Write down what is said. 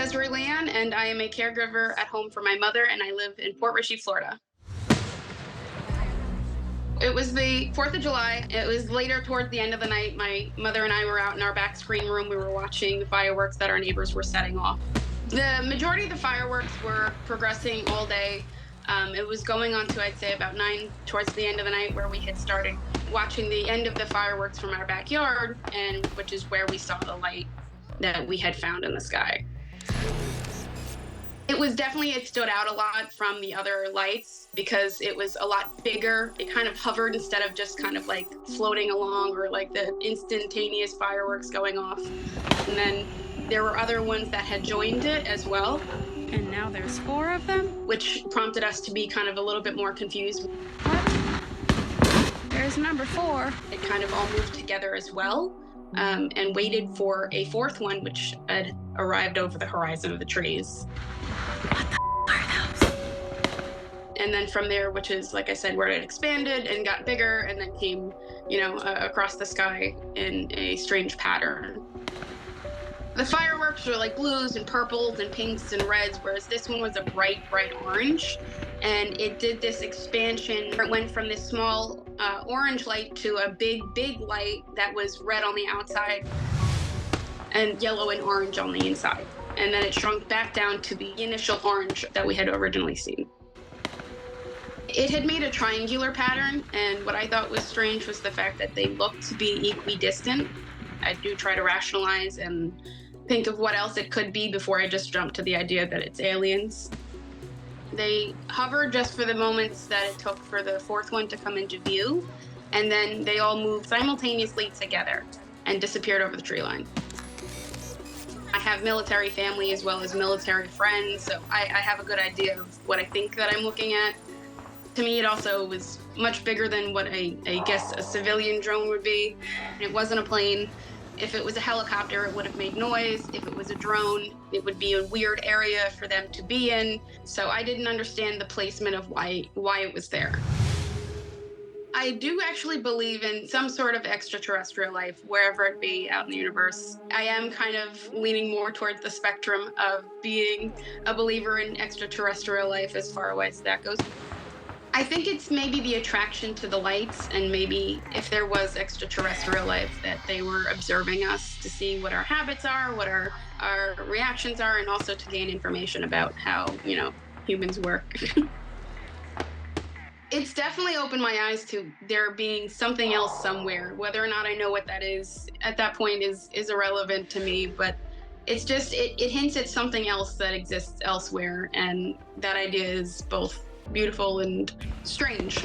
Desiree Leanne, and I am a caregiver at home for my mother, and I live in Port Richey, Florida. It was the 4th of July. It was later towards the end of the night. My mother and I were out in our back screen room. We were watching the fireworks that our neighbors were setting off. The majority of the fireworks were progressing all day. It was going on to, I'd say, about 9 towards the end of the night, where we had started watching the end of the fireworks from our backyard, and which is where we saw the light that we had found in the sky. It stood out a lot from the other lights because it was a lot bigger. It kind of hovered instead of just kind of like floating along, or like the instantaneous fireworks going off. And then there were other ones that had joined it as well. And now there's 4 of them? Which prompted us to be kind of a little bit more confused. What? There's number 4. It kind of all moved together as well, and waited for a 4th one, which had arrived over the horizon of the trees. What the are those? And then from there, which is, like I said, where it expanded and got bigger and then came, across the sky in a strange pattern. The fireworks were like blues and purples and pinks and reds, whereas this one was a bright, bright orange. And it did this expansion. It went from this small orange light to a big, big light that was red on the outside and yellow and orange on the inside. And then it shrunk back down to the initial orange that we had originally seen. It had made a triangular pattern, and what I thought was strange was the fact that they looked to be equidistant. I do try to rationalize and think of what else it could be before I just jump to the idea that it's aliens. They hovered just for the moments that it took for the 4th one to come into view, and then they all moved simultaneously together and disappeared over the tree line. I have military family as well as military friends, so I have a good idea of what I think that I'm looking at. To me, it also was much bigger than what I guess a civilian drone would be. It wasn't a plane. If it was a helicopter, it would have made noise. If it was a drone, it would be a weird area for them to be in. So I didn't understand the placement of why it was there. I do actually believe in some sort of extraterrestrial life, wherever it be out in the universe. I am kind of leaning more towards the spectrum of being a believer in extraterrestrial life as far away as that goes. I think it's maybe the attraction to the lights, and maybe if there was extraterrestrial life, that they were observing us to see what our habits are, what our reactions are, and also to gain information about how, humans work. It's definitely opened my eyes to there being something else somewhere. Whether or not I know what that is at that point is irrelevant to me, but it's just, it hints at something else that exists elsewhere, and that idea is both beautiful and strange.